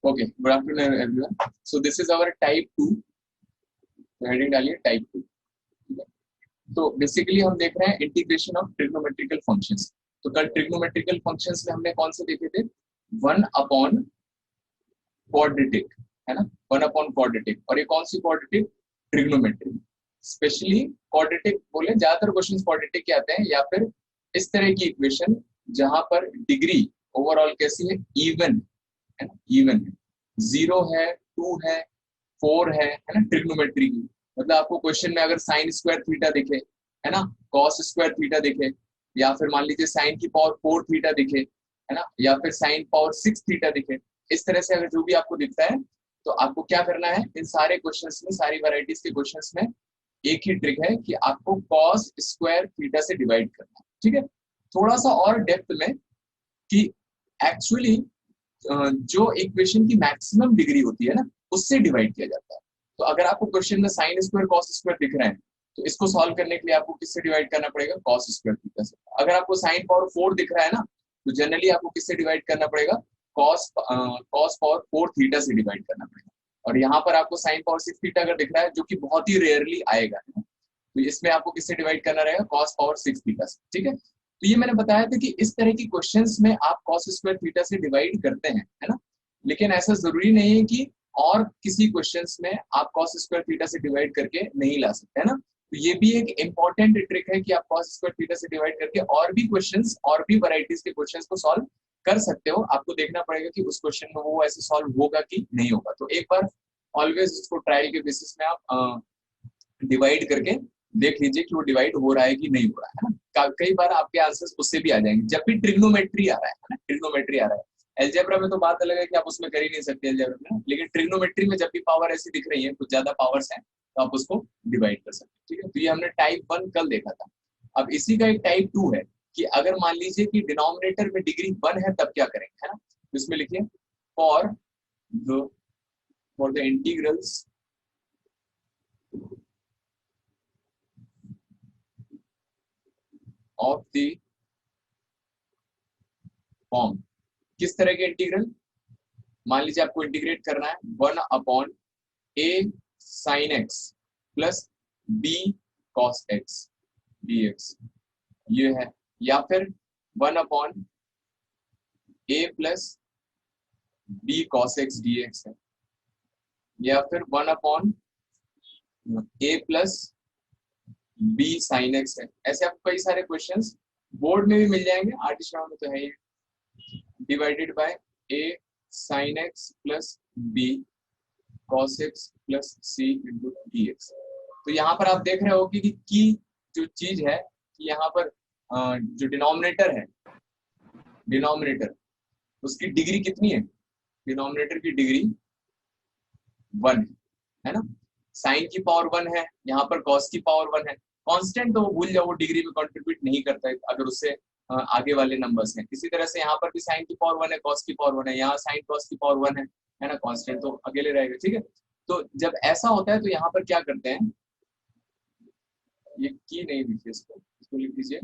Okay, good afternoon everyone. So this is our type 2, heading डालिए type 2। ठीक है, तो बेसिकली हम देख रहे हैं इंटीग्रेशन ऑफ ट्रिग्नोमेट्रिकल फंक्शंस। तो कल ट्रिग्नोमेट्रिकल फंक्शंस में हमने कौन से देखे थे? वन अपॉन क्वाड्रेटिक, है ना, वन अपॉन क्वाड्रेटिक। और ये कौन सी क्वाड्रेटिक? ट्रिग्नोमेट्रिक। स्पेशली क्वाड्रेटिक बोले, ज्यादातर क्वेश्चन क्वाड्रेटिक के आते हैं, या फिर इस तरह की इक्वेशन जहां पर डिग्री ओवरऑल कैसी है? इवन है ना, इवन है, 0 है, 2 है, 4 है ना, ट्रिग्नोमेट्री की। मतलब आपको क्वेश्चन में अगर साइन स्क्वायर थीटा दिखे, है ना, कॉस स्क्वायर थीटा दिखे, या फिर मान लीजिए साइन की पावर 4 थीटा दिखे, है ना, या फिर साइन पावर 6 थीटा दिखे, इस तरह से अगर जो भी आपको दिखता है, तो आपको क्या करना है? इन सारे क्वेश्चंस में, सारी वैरायटीज के क्वेश्चंस में एक ही ट्रिक है कि आपको कॉस स्क्वायर थीटा से डिवाइड करना है। ठीक है, थोड़ा सा और डेप्थ में कि एक्चुअली जो इक्वेशन की मैक्सिमम डिग्री होती है ना, उससे डिवाइड किया जाता है। तो अगर आपको क्वेश्चन में साइन स्क्वायर कॉस स्क्वायर दिख रहे हैं, तो इसको सॉल्व करने के लिए आपको किससे डिवाइड करना पड़ेगा? कॉस स्क्वायर थीटा से। अगर आपको साइन पावर 4 दिख रहा है ना, तो जनरली आपको किससे डिवाइड करना पड़ेगा? कॉस पावर 4 थीटा से डिवाइड करना पड़ेगा। और यहाँ पर आपको साइन पावर 6 थीटा अगर दिख रहा है, जो कि बहुत ही रेयरली आएगा, है ना, तो इसमें आपको किससे डिवाइड करना रहेगा? कॉस पावर 6 थीटा से। ठीक है, तो ये मैंने बताया था कि इस तरह की क्वेश्चंस में आप cos स्क्वायर थीटा से डिवाइड करते हैं, है ना, लेकिन ऐसा जरूरी नहीं है कि और किसी क्वेश्चंस में आप cos स्क्वायर थीटा से डिवाइड करके नहीं ला सकते, है ना। तो ये भी एक इंपॉर्टेंट ट्रिक है कि आप cos स्क्वायर थीटा से डिवाइड करके और भी क्वेश्चंस, और भी वैरायटीज के क्वेश्चंस को सॉल्व कर सकते हो। आपको देखना पड़ेगा कि उस क्वेश्चन में वो ऐसे सॉल्व होगा कि नहीं होगा। तो एक बार ऑलवेज उसको ट्रायल के बेसिस में आप डिवाइड करके देख लीजिए कि वो डिवाइड हो रहा है कि नहीं हो रहा है ना। कई बार आपके आंसर्स उससे भी आ जाएंगे जब भी ट्रिग्नोमेट्री आ रहा है ना, ट्रिग्नोमेट्री आ रहा है। एल्जेब्रा में तो बात अलग है कि आप उसमें कर ही नहीं सकते एल्जेब्रा में, लेकिन ट्रिग्नोमेट्री में जब भी पावर ऐसी दिख रही है, कुछ ज्यादा पावर्स हैं, तो आप उसको डिवाइड कर सकते हैं। ठीक है, तो ये हमने टाइप 1 कल देखा था। अब इसी का एक टाइप 2 है कि अगर मान लीजिए कि डिनोमिनेटर में डिग्री 1 है, तब क्या करेंगे, है ना। तो इसमें लिखिए for the integrals of the form. किस तरह के इंटीग्रल? मान लीजिए आपको इंटीग्रेट करना है 1 upon a sine x plus b cos x dx, ये है। या फिर 1 upon a plus b cos x dx है। या फिर 1 upon a plus b sine x है। ऐसे आपको कई सारे क्वेश्चंस बोर्ड में भी मिल जाएंगे, आर्टिस्ट में तो है ही, divided by a sine x plus b cos x plus c into d x. तो यहाँ पर आप देख रहे हो कि जो चीज है कि यहाँ पर जो डिनोमिनेटर है, डिनोमिनेटर उसकी डिग्री कितनी है? डिनोमिनेटर की डिग्री 1 है ना। साइन की पावर 1 है, यहाँ पर cos की पावर 1 है। कांस्टेंट तो वो भूल जाओ, वो डिग्री में कंट्रीब्यूट नहीं करता है अगर उससे आगे वाले नंबर्स हैं। इसी तरह से यहाँ पर भी साइन की पावर 1 है, cos की पावर 1 है, यहाँ साइन cos की पावर 1 है ना, कांस्टेंट तो अकेले रहेगा। ठीक है, तो जब ऐसा होता है तो यहाँ पर क्या करते हैं, ये की नहीं लिखिए, इसको लिख दीजिए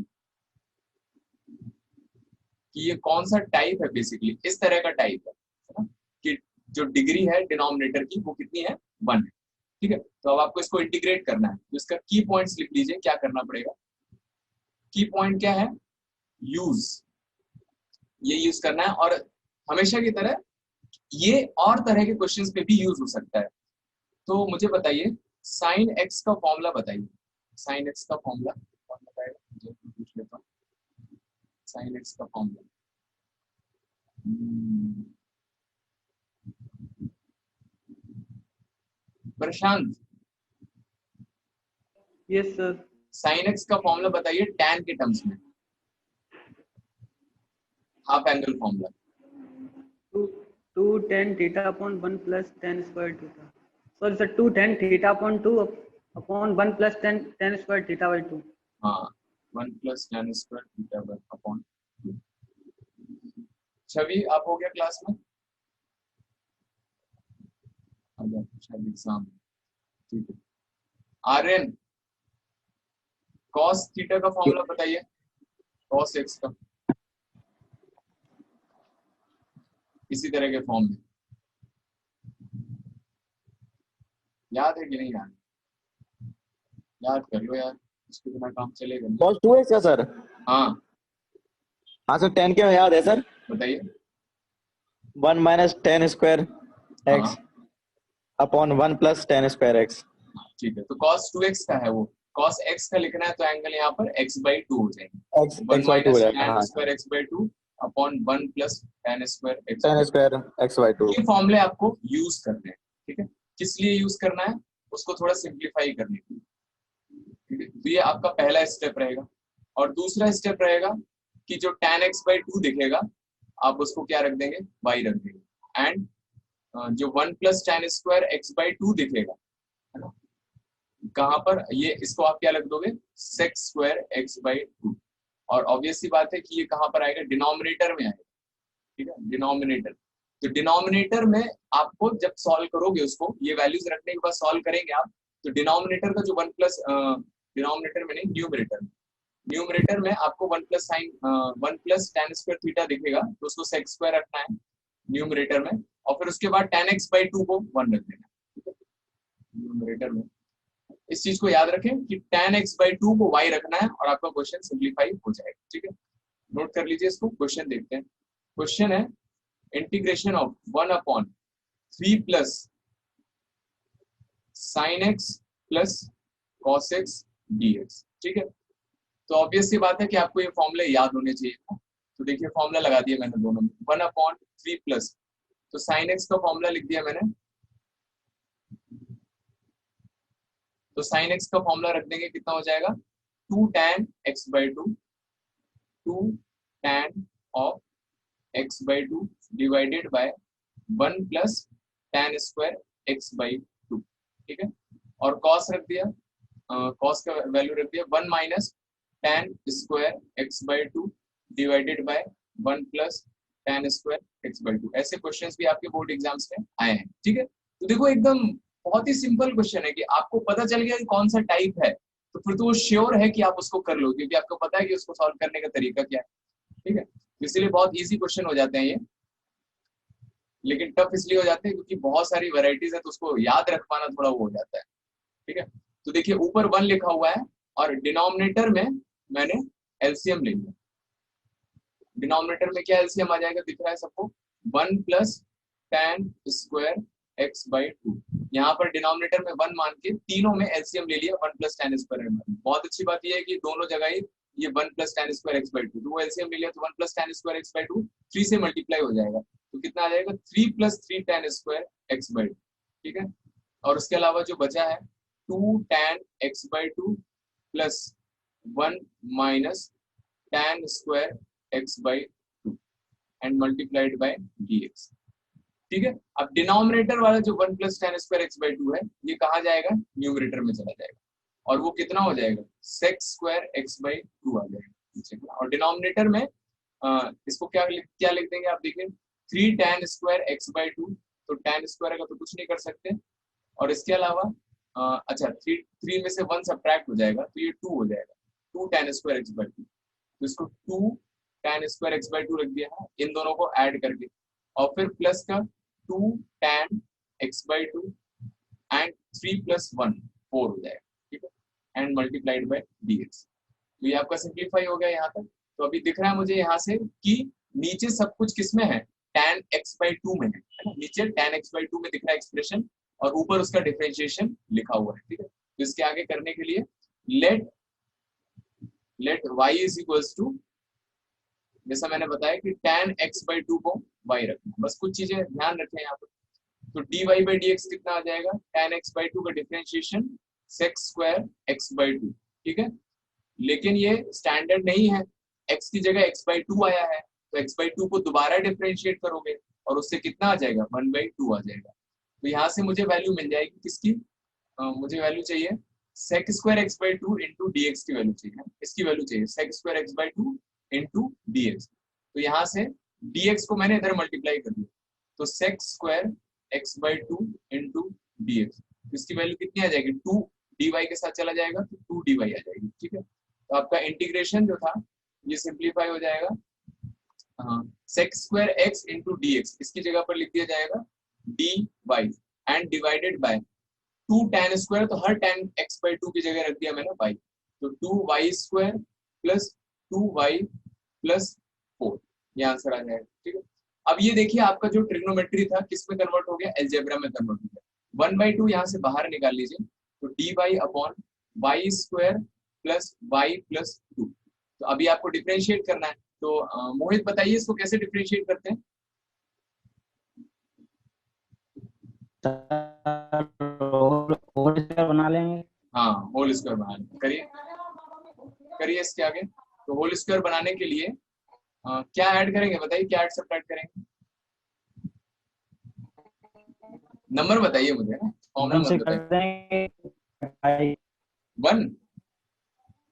कि ये कौन सा टाइप है। बेसिकली इस तरह का टाइप है ना, कि जो डिग्री है डिनोमिनेटर की वो कितनी है? 1 है। ठीक है, तो अब आपको इसको इंटीग्रेट करना है, तो इसका की पॉइंट्स लिख लीजिए। क्या करना पड़ेगा? की पॉइंट क्या है? यूज, ये यूज करना है। और हमेशा की तरह ये और तरह के क्वेश्चंस पे भी यूज हो सकता है। तो मुझे बताइए साइन एक्स का फॉर्मूला बताइए। साइन एक्स का फॉर्मूला कौन बताएगा? मुझे पूछ लेता हूँ साइन एक्स का फॉर्मूला। प्रशांत, यस सर। साइन एक्स का फॉर्मूला बताइए टैन के टर्म्स में, half angle formula. 2 tan theta upon 1 plus tan square theta. Sorry sir, 2 tan theta upon 2 upon 1 plus tan square theta by 2। हाँ, 1 plus tan square theta upon 2। छवि आप हो गया class में? शायद एग्जाम। ठीक है, आर्यन cos थीटा का फॉर्मूला बताइए, cos x का, इसी तरह के फॉर्म में। याद है कि नहीं याद? याद कर लो यार, इसके बिना काम चलेगा नहीं। कॉस 2x है सर। हाँ हाँ सर, 10 क्या याद है सर? बताइए। 1 माइनस 10 स्क्वायर हाँ x upon 1 plus 10 square x. ठीक है, तो cos 2x का है वो, cos x का लिखना है तो एंगल यहाँ पर x/2 हो जाएगा। एक्स 1 एक्स बाई टू हो माइनस जाएगा। tan हाँ sir, square x/2 upon 1 plus tan square 10 x/2। Square x by to. ये फॉर्मूले आपको यूज करने हैं, ठीक है। किस लिए यूज करना है, उसको थोड़ा सिंप्लीफाई करने के लिए, ठीक है। तो ये आपका पहला स्टेप रहेगा। और दूसरा स्टेप रहेगा कि जो tan x/2 दिखेगा आप उसको क्या रख देंगे, y रख देंगे। एंड जो 1 प्लस tan स्क्वायर x/2 दिखेगा, है ना, कहाँ पर, ये इसको आप क्या रख दोगे, sec स्क्वायर x/2। और ऑब्वियस सी बात है कि ये कहाँ पर आएगा, डिनोमिनेटर में आएगा, ठीक है, डिनोमिनेटर। तो डिनोमिनेटर में आपको जब सॉल्व करोगे उसको, ये वैल्यूज रखने के बाद सॉल्व करेंगे आप, तो डिनोमिनेटर का जो 1 प्लस, डिनोमिनेटर में नहीं, न्यूमरेटर में आपको 1 plus sign 1 plus tan square theta दिखेगा, तो उसको sec स्क्वायर रखना है न्यूमरेटर में, और फिर उसके बाद tan x/2 को 1 रख देना, ठीक है, न्यूमरेटर में। इस चीज को याद रखें कि tan x/2 को y रखना है और आपका क्वेश्चन सिंप्लीफाई हो जाएगा, ठीक है। नोट कर लीजिए इसको। क्वेश्चन देखते हैं। क्वेश्चन है integration of 1/3 plus sin x plus cos x dx, ठीक है। तो ऑब्वियस सी बात है कि आपको ये फॉर्मूले याद होने चाहिए। तो देखिए फॉर्मूला लगा दिया मैंने दोनों में, 1/3 प्लस, तो sin x का फॉर्मूला लिख दिया मैंने, तो sin x का फॉर्मूला रख देंगे, कितना हो जाएगा, 2 tan x/2, 2 tan of x/2 divided by 1 plus tan square x/2, ठीक है। और cos रख दिया, cos का वैल्यू रख दिया 1 minus tan square x/2 divided by 1 plus tan square x/2। ऐसे क्वेश्चंस भी आपके बोर्ड एग्जाम्स में आए हैं, ठीक है। तो देखो एकदम बहुत ही सिंपल क्वेश्चन है कि आपको पता चल गया कि कौन सा टाइप है, तो फिर तो वो श्योर है कि आप उसको कर लो, क्योंकि आपको पता है कि उसको सॉल्व करने का तरीका क्या है, ठीक है। इसलिए बहुत इजी क्वेश्चन हो जाते हैं ये, लेकिन टफ इसलिए हो जाते हैं क्योंकि बहुत सारी वैरायटीज है, तो उसको याद रख पाना थोड़ा वो हो जाता है, ठीक है। तो देखिए ऊपर 1 लिखा हुआ है और डिनोमिनेटर में मैंने एलसीएम ले लिया। डिनोमिनेटर में क्या एलसीएम आ जाएगा, दिख रहा है सबको, 1 प्लस tan स्क्वायर x/2। यहाँ पर डिनोमिनेटर में 1 मान के तीनों में एलसीएम ले लिया, 1 प्लस tan स्क्वायर। बहुत अच्छी बात यह है कि दोनों जगह ही ये 1 प्लस tan स्क्वायर x/2, तो वो एलसीएम ले लिया, तो 1 प्लस tan स्क्वायर x/2 3 से मल्टीप्लाई हो जाएगा, तो कितना आ जाएगा, 3 प्लस 3 tan स्क्वायर x/2, ठीक है। और उसके अलावा जो बचा है 2 tan x/2 plus 1 minus tan square x/2 and multiplied by dx, ठीक है। अब डिनोमिनेटर वाला जो 1 प्लस tan स्क्वायर x/2 है, ये कहाँ जाएगा, न्यूमरेटर में चला जाएगा, और वो कितना हो जाएगा, sec स्क्वायर x/2 आ जाएगा। और डिनोमिनेटर में इसको क्या लिख देंगे आप, देखिए 3 tan स्क्वायर x/2, तो tan स्क्वायर का तो कुछ नहीं कर सकते, और इसके अलावा अच्छा 3 में से 1 सब्ट्रैक्ट हो जाएगा, तो ये 2 हो जाएगा, 2 tan स्क्वायर x/2, तो इसको 2 tan स्क्वायर x/2 रख दिया है इन दोनों को ऐड करके, और फिर प्लस का 2 tan x/2 एंड 3 प्लस 1 4 हो जाएगा, ठीक है, एंड मल्टीप्लाइड बाय dx। तो ये आपका सिंप्लीफाई हो गया यहाँ तक। तो अभी दिख रहा है मुझे यहाँ से कि नीचे सब कुछ किसमें है, tan x/2 में है ना, नीचे tan x/2 में दिख रहा है एक्सप्रेशन, और ऊपर उसका डिफरेंशिएशन लिखा हुआ है, ठीक है। तो इसके आगे करने के लिए let y is equals to, जैसा मैंने बताया कि tan x/2 को y रखना, बस कुछ चीजें ध्यान रखें यहाँ पर। तो dy by dx कितना आ जाएगा, tan x/2 का डिफरेंशिएशन sec स्क्वायर x/2, ठीक है। लेकिन ये स्टैंडर्ड नहीं है, x की जगह x/2 आया है, तो x/2 को दोबारा डिफरेंशिएट करोगे और उससे कितना आ जाएगा, 1/2 आ जाएगा। तो यहाँ से मुझे वैल्यू मिल जाएगी किसकी, मुझे वैल्यू चाहिए sec square x/2 into dx की वैल्यू चाहिए, इसकी वैल्यू चाहिए sec square x/2 into dx। तो यहाँ से dx को मैंने इधर मल्टीप्लाई कर दिया, तो sec square x/2 into dx, इसकी वैल्यू कितनी आ जाएगी, 2 dy के साथ चला जाएगा, तो 2 dy आ जाएगी, ठीक है। तो आपका इंटीग्रेशन जो था ये सिंप्लीफाई हो जाएगा, sec square x into dx, इसकी जगह पर लिख दिया जाएगा dy and divided bye 2 tan square, तो हर tan x/2 की जगह रख दिया मैंने y, तो 2y² प्लस 2y प्लस 4, ये आंसर आ जाएगा। ठीक है, अब ये देखिए आपका जो ट्रिग्नोमेट्री था किस में कन्वर्ट हो गया, अलजेब्रा में कन्वर्ट हो गया। 1/2 यहाँ से बाहर निकाल लीजिए, तो dy upon y² plus y plus 2। तो अभी आपको डिफरेंशिएट करना है, तो मोहित बताइए इसको कैसे डिफरेंशिएट करते हैं। होल स्क्वायर बना लेंगे। हाँ, होल स्क्वायर बना लेंगे, करिए करिए इसके आगे। तो होल स्क्वायर बनाने के लिए क्या ऐड करेंगे बताइए, क्या ऐड सब्ट्रैक्ट करेंगे, नंबर बताइए मुझे ना, फॉर्मूला वन से मत कर बताइए। देंगे 1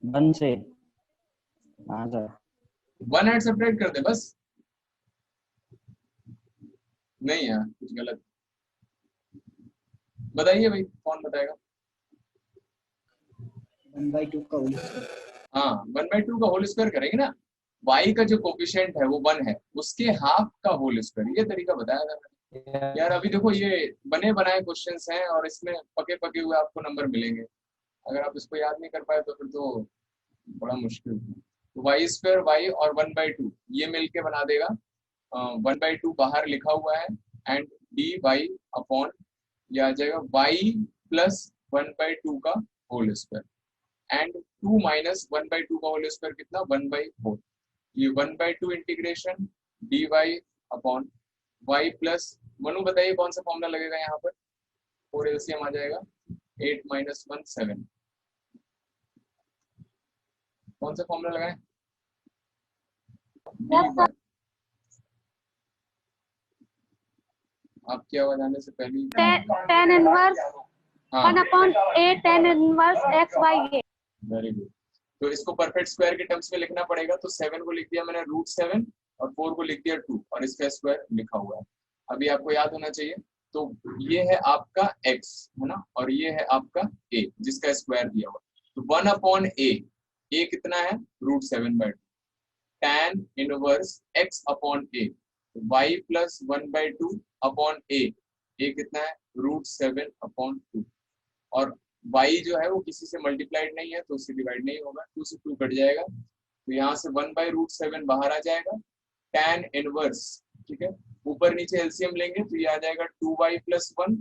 वन से। हाँ सर। 1 ऐड सब्ट्रैक्ट कर दे बस। नहीं यार, कुछ गलत बताइए भाई, कौन बताएगा। 1/2 का होल स्क्वायर। हाँ, 1/2 का होल स्क्वायर करेंगे ना, y का जो कोफिशिएंट है वो 1 है, उसके हाफ का होल स्क्वायर, ये तरीका बताया था मैंने। यार अभी देखो ये बने बनाए क्वेश्चंस हैं और इसमें पके पके हुए आपको नंबर मिलेंगे, अगर आप इसको याद नहीं कर पाए तो फिर तो बड़ा मुश्किल है। तो y² y और 1/2 ये मिलके बना देगा 1/2 बाहर लिखा हुआ है, एंड dy अपॉन ये आ जाएगा y प्लस 1/2 का होल स्क्वायर, एंड 2 माइनस 1/2 का होल स्क्वायर कितना, 1/4। ये 1/2 integration dy upon y plus, Manu बताइए कौन सा फॉर्मूला लगेगा यहाँ पर, 4 एलसीएम आ जाएगा, 8 माइनस 1 7, कौन सा फॉर्मूला लगाएं, dy। आपकी आवाज आने से पहले tan इनवर्स हाँ 1/8 tan inverse x y a। Very good. तो इसको परफेक्ट स्क्वायर के टर्म्स में लिखना पड़ेगा, तो 7 को लिख दिया मैंने √7 और 4 को लिख दिया 2 और इसका स्क्वायर लिखा हुआ है, अभी आपको याद होना चाहिए। तो ये है आपका x है ना, और ये है आपका a जिसका स्क्वायर दिया हुआ, तो 1/a, a कितना है √7/2, tan inverse x upon a, y plus 1/2 upon a कितना है √7/2, और y जो है वो किसी से मल्टीप्लाइड नहीं है तो उससे डिवाइड नहीं होगा, 2 से 2 कट जाएगा, तो यहाँ से 1/√7 बाहर आ जाएगा, tan इनवर्स, ठीक है, ऊपर नीचे एलसीएम लेंगे तो ये आ जाएगा 2y प्लस 1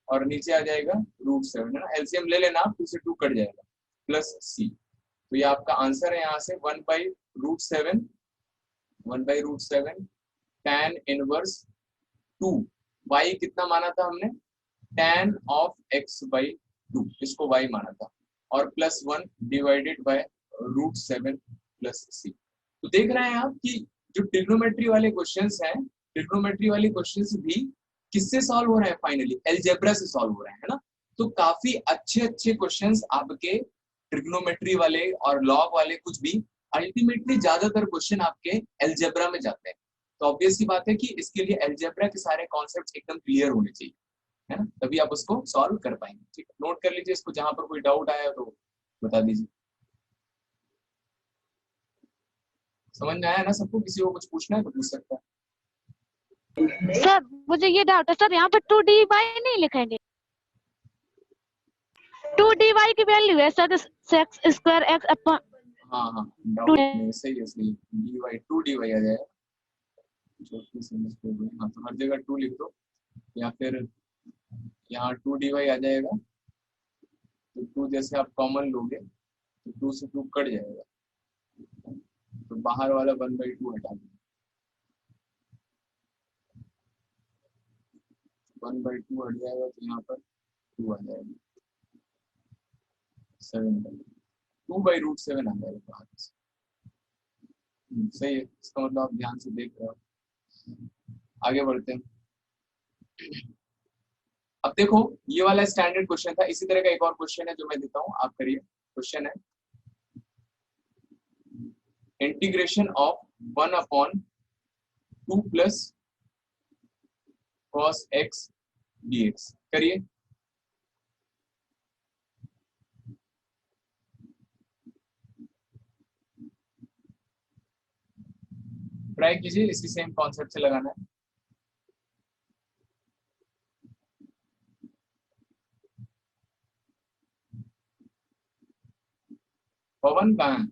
और नीचे आ जाएगा √7 है ना, एलसीएम ले लेना, 2 से 2 कट जाएगा, प्लस c, तो ये आपका आंसर है यहाँ से 1/√7 tan इनवर्स 2, y कितना माना था हमने, tan ऑफ x/2, इसको y माना था, और plus 1 divided by √7 plus c। तो देख रहे हैं आप कि जो ट्रिग्नोमेट्री वाले क्वेश्चंस हैं, ट्रिग्नोमेट्री वाले क्वेश्चंस भी किससे सॉल्व हो रहे हैं, फाइनली अलजेब्रा से सॉल्व हो रहे हैं, है ना। तो काफी अच्छे अच्छे क्वेश्चंस आपके ट्रिग्नोमेट्री वाले और लॉग वाले, कुछ भी अल्टीमेटली ज्यादातर क्वेश्चन आपके अलजेब्रा में जाते हैं। तो ऑब्वियस सी बात है कि इसके लिए अलजेब्रा के सारे कॉन्सेप्ट्स एकदम क्लियर होने चाहिए, है ना, तभी आप उसको सॉल्व कर पाएंगे। ठीक है, नोट कर लीजिए इसको, जहां पर कोई डाउट आया तो बता दीजिए। समझ में आया ना सबको, किसी को कुछ पूछना है तो पूछ सकता है। सर मुझे ये डाउट है सर, यहाँ पे 2dy नहीं लिखेंगे, 2dy की वैल्यू है sir sex square x upon. हाँ हाँ, डाउट नहीं, सही है, सही, dy 2dy आ जाएगा, छोटी सी मिस्टेक हुई, हाँ, तो हर जगह 2 लिख दो, या फिर यहाँ 2dy आ जाएगा, तो 2 जैसे आप कॉमन लोगे तो 2 से 2 कट जाएगा, तो बाहर वाला 1/2 हटा दो, 1/2 हट जाएगा तो यहाँ पर 2 आ जाएगा, 2/√7 आ जाएगा बाहर से। सही है, इसका मतलब आप ध्यान से देख रहे हो। आगे बढ़ते हैं। अब देखो ये वाला स्टैंडर्ड क्वेश्चन था, इसी तरह का एक और क्वेश्चन है जो मैं देता हूँ, आप करिए। क्वेश्चन है integration of 1/2 plus cos x dx, करिए। ट्राई कीजिए, इसी सेम कॉन्सेप्ट से लगाना है। पवन कहाँ है?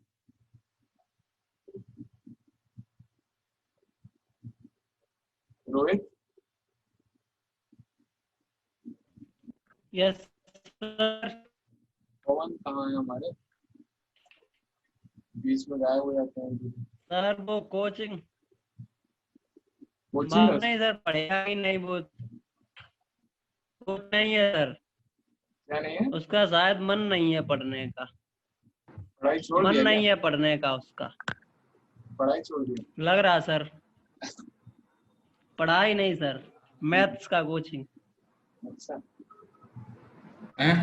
रोहित? Yes sir. पवन कहाँ है हमारे? बीच में गायब हो जाते हैं। सर वो कोचिंग कोचिंग मालूम नहीं सर, पढ़ेगा कि नहीं वो नहीं है सर, क्या नहीं है? उसका शायद मन नहीं है पढ़ने का, पढ़ाई छोड़ मन दिया नहीं क्या? है पढ़ने का उसका, पढ़ाई छोड़ दिया? लग रहा सर। पढ़ाई नहीं सर, मैथ्स का कोचिंग। अच्छा, हैं?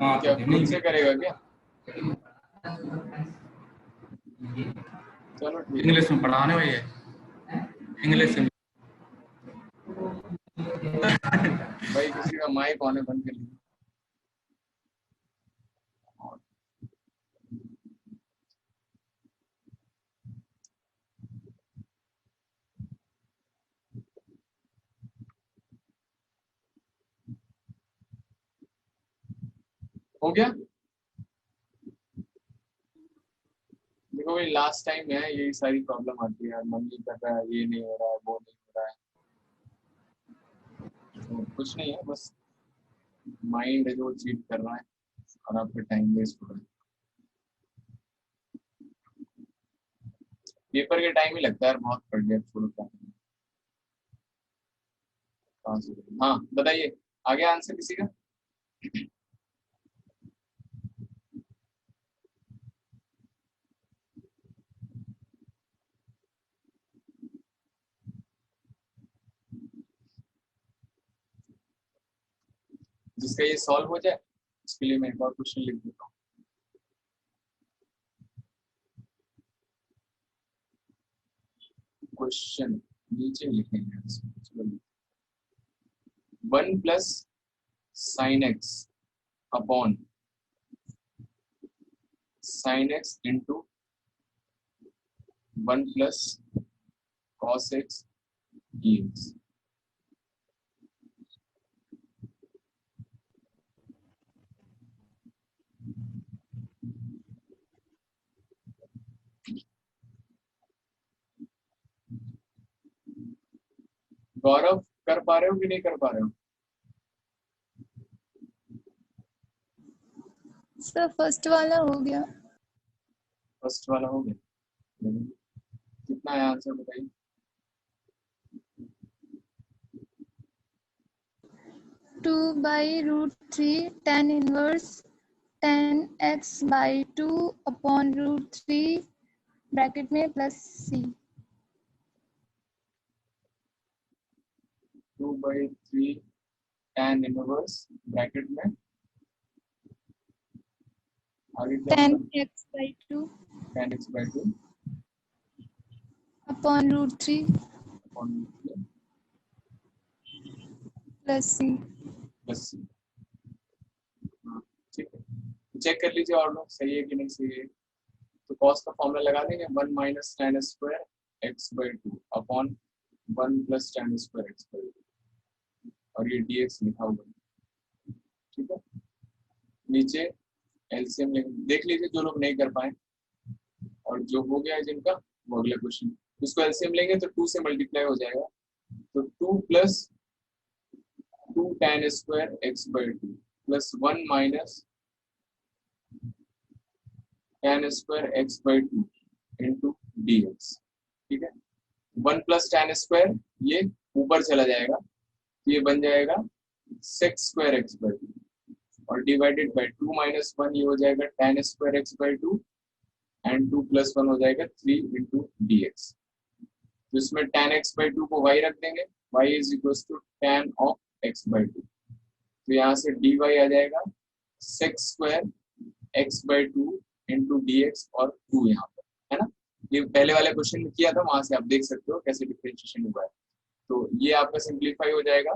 हाँ क्या तो खुद से करेगा क्या? चलो ठीक है। इंग्लिश में पढ़ाने हुए है, इंग्लिश में। भाई किसी का माइक ऑन है, बंद कर लीजिए। हो गया? देखो भाई, लास्ट टाइम है यही सारी प्रॉब्लम आती है यार, मन नहीं कर रहा है, ये नहीं हो रहा है, वो नहीं हो रहा है। तो कुछ नहीं है, बस माइंड है जो चीट कर रहा है और आपका टाइम वेस्ट हो रहा है। पेपर के टाइम ही लगता है यार, बहुत पढ़ लिया, छोड़ो क्या करना। हाँ बताइए, आगे आंसर किसी का? जिसका ये सॉल्व हो जाए उसके लिए मैं एक और क्वेश्चन लिख देता हूँ। क्वेश्चन नीचे लिखेंगे, 1 plus sine x upon sine x into 1 plus cos x d x. Gaurav कर पा रहे हो कि नहीं कर पा रहे हो? सर फर्स्ट वाला हो गया। फर्स्ट वाला हो गया। कितना है आंसर बताइए? 2/√3 tan inverse 10x/2 upon √3 bracket में plus c। 2/3 tan inverse bracket में आगे क्या होगा? 10x/2 tan x/2 upon √3 upon plus c। Plus c। ठीक है, चेक कर लीजिए और लोग सही है कि नहीं सही है। तो कॉस का फॉर्मूला लगा देंगे, 1 minus tan square x/2 upon 1 plus tan square x/2 और ये dx लिखा हुआ है। ठीक है, नीचे एलसीएम देख लीजिए जो लोग नहीं कर पाए, और जो हो गया है जिनका वो अगला क्वेश्चन। इसको एलसीएम लेंगे तो 2 से मल्टीप्लाई हो जाएगा, तो 2 plus 2 tan square x/2 plus 1 minus tan square x/2 into dx। ठीक है, 1 प्लस tan स्क्वायर ये ऊपर चला जाएगा, ये बन जाएगा sec स्क्वायर x/2 और डिवाइडेड बाय 2 माइनस 1 ये हो जाएगा tan square x/2 and 2 plus 1 हो जाएगा 3 इंटू dx। तो इसमें tan x/2 को y रख देंगे, y is equal to tan of x/2। तो यहाँ से dy आ जाएगा sec square x/2 into dx और 2 यहाँ पर, है ना। ये पहले वाले क्वेश्चन में किया था, वहां से आप देख सकते हो कैसे डिफरेंशिएशन हुआ है। तो ये आपका सिंप्लीफाई हो जाएगा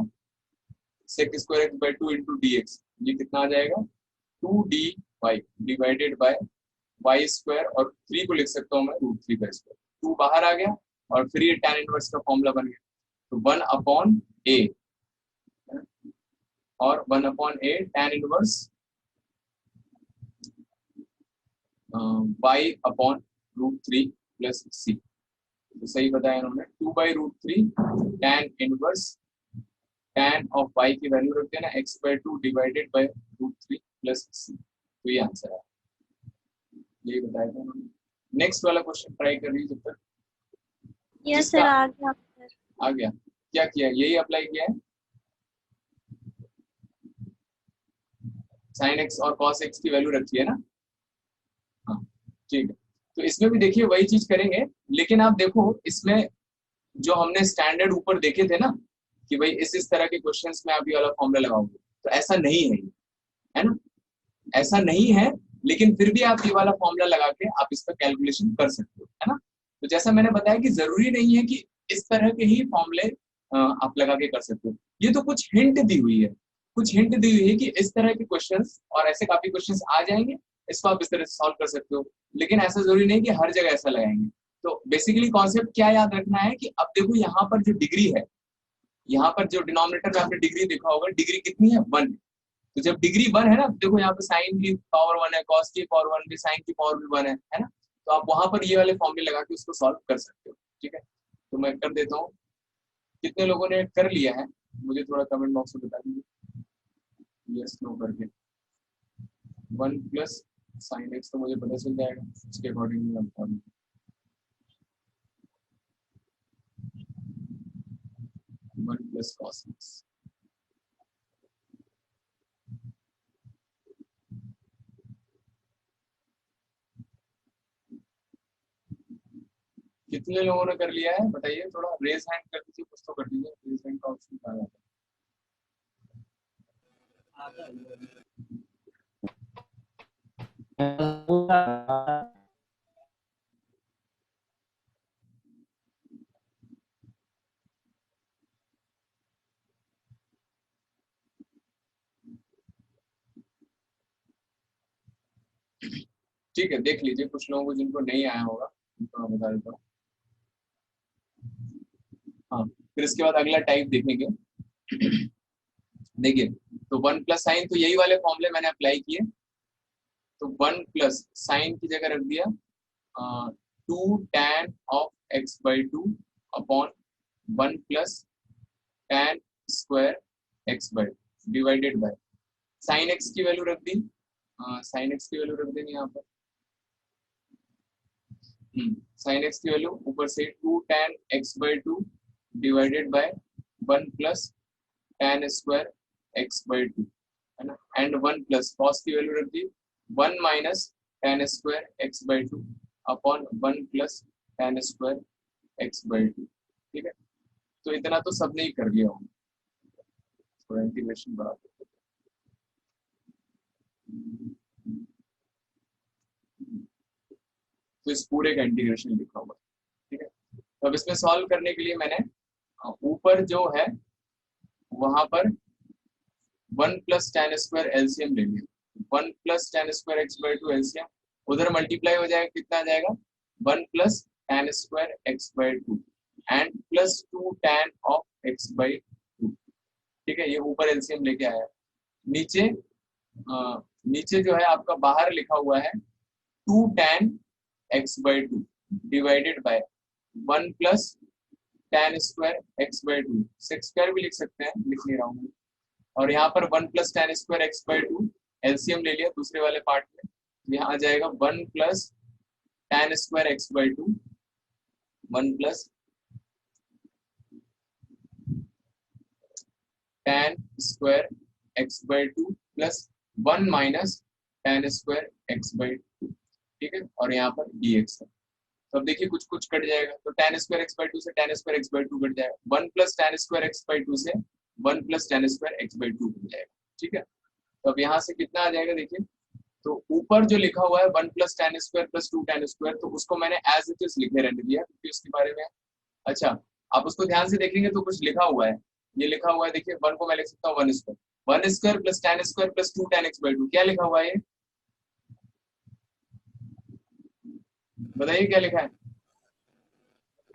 sec square x/2 into dx, ये कितना आ जाएगा 2dy divided by y square और 3 को लिख सकता हूँ मैं √3 का स्क्वायर, 2 बाहर आ गया और फिर ये tan इनवर्स का फॉर्मूला बन गया, तो 1 अपॉन a और 1 upon a tan inverse y upon √3 plus c। तो सही बताया इन्होंने, 2/√3 tan inverse tan of y की वैल्यू रख देना x/2 divided by √3 plus c। तो ये आंसर है, यही बताया था उन्होंने। नेक्स्ट वाला क्वेश्चन ट्राई कर लीजिए जब तक। यस सर, आ गया सर। आ गया, क्या किया, यही अप्लाई किया है, sin x और cos x की वैल्यू रखी है ना। हाँ ठीक है, तो इसमें भी देखिए वही चीज करेंगे, लेकिन आप देखो इसमें जो हमने स्टैंडर्ड ऊपर देखे थे ना कि भाई इस तरह के क्वेश्चंस में आप ये वाला फॉर्मूला लगाओगे, तो ऐसा नहीं है, है ना, ऐसा नहीं है, लेकिन फिर भी आप ये वाला फॉर्मूला लगा के आप इस पर कैलकुलेशन कर सकते हो, है ना। तो जैसा मैंने बताया कि जरूरी नहीं है कि इस तरह के ही फॉर्मूले आप लगा के कर सकते हो, ये तो कुछ हिंट दी हुई है, कुछ हिंट दी हुई है कि इस तरह के क्वेश्चंस और ऐसे काफी क्वेश्चंस आ जाएंगे, इसको आप इस तरह से सॉल्व कर सकते हो, लेकिन ऐसा जरूरी नहीं कि हर जगह ऐसा लगाएंगे। तो बेसिकली कॉन्सेप्ट क्या याद रखना है कि अब देखो यहाँ पर जो डिग्री है, यहाँ पर जो डिनोमिनेटर में आपने डिग्री देखा होगा, डिग्री कितनी है, 1। तो जब डिग्री 1 है ना, देखो यहाँ पे साइन की पावर 1 है, कॉस की पावर 1 भी, साइन की पावर भी 1 है ना, तो आप वहां पर ये वाले फॉर्मूले लगा के उसको सॉल्व कर सकते हो। ठीक है, तो मैं कर देता हूँ, कितने लोगों ने कर लिया है मुझे थोड़ा कमेंट बॉक्स में बता दीजिए, यस नो करके। 1 प्लस साइन एक्स तो मुझे पता चल जाएगा, उसके अकॉर्डिंग मैं बता दूँ। वन प्लस कॉस एक्स, कितने लोगों ने कर लिया है बताइए, थोड़ा रेज हैंड कर दीजिए, कुछ तो कर दीजिए, रेज हैंड का ऑप्शन कहाँ जाता पूरा है। ठीक है, देख लीजिए, कुछ लोगों को जिनको नहीं आया होगा उनको मैं बता देता हूँ। हाँ, फिर इसके बाद अगला टाइप देखेंगे। देखिए, तो 1 प्लस साइन, तो यही वाले फॉर्मूले मैंने अप्लाई किए, तो 1 प्लस साइन की जगह रख दिया 2 tan of x/2 upon 1 plus tan square x/2 divided by sine x की वैल्यू रख दी, साइन x की वैल्यू रख देनी यहाँ पर, साइन x की वैल्यू ऊपर से 2 tan x/2 divided by 1 plus tan square x/2, है ना, एंड 1 प्लस कॉस की वैल्यू रख दी 1 minus tan square x/2 upon 1 plus tan square x/2। ठीक है, तो इतना तो सबने ही कर लिया होगा, थोड़ा इंटीग्रेशन बढ़ा देते हैं। तो इस पूरे का इंटीग्रेशन लिखा हुआ है। ठीक है, तो अब इसमें सॉल्व करने के लिए मैंने ऊपर जो है वहां पर 1 प्लस tan स्क्वायर एलसीएम ले लिया, 1 plus tan square x/2 LCM, उधर मल्टीप्लाई हो जाएगा, कितना आ जाएगा 1 plus tan square x/2 and plus 2 tan of x/2। ठीक है, ये ऊपर एलसीएम लेके आया, नीचे नीचे जो है आपका बाहर लिखा हुआ है 2 tan x/2 divided by 1 plus tan square x/2, sex square भी लिख सकते हैं, लिख नहीं रहा हूँ, और यहाँ पर 1 plus tan square x/2 LCM ले लिया दूसरे वाले पार्ट में, यहाँ आ जाएगा 1 plus tan square x/2, 1 plus tan square x/2 plus 1 minus tan square x/2। ठीक है, और यहाँ पर dx है, तो अब देखिए कुछ कुछ कट जाएगा, तो tan स्क्वायर x/2 से tan स्क्वायर x/2 कट जाएगा, 1 प्लस tan स्क्वायर x/2 से 1 plus tan square x/2 cut जाएगा। ठीक है, तो अब यहाँ से कितना आ जाएगा देखिए, तो ऊपर जो लिखा हुआ है 1 plus tan square plus 2 tan square, तो उसको मैंने एज इट इज लिखे रहने दिया क्योंकि उसके बारे में, अच्छा आप उसको ध्यान से देखेंगे तो कुछ लिखा हुआ है, ये लिखा हुआ है देखिए, 1 को मैं लिख सकता हूँ 1 square plus tan square plus 2 tan x/2, क्या लिखा हुआ है ये बताइए, क्या लिखा है,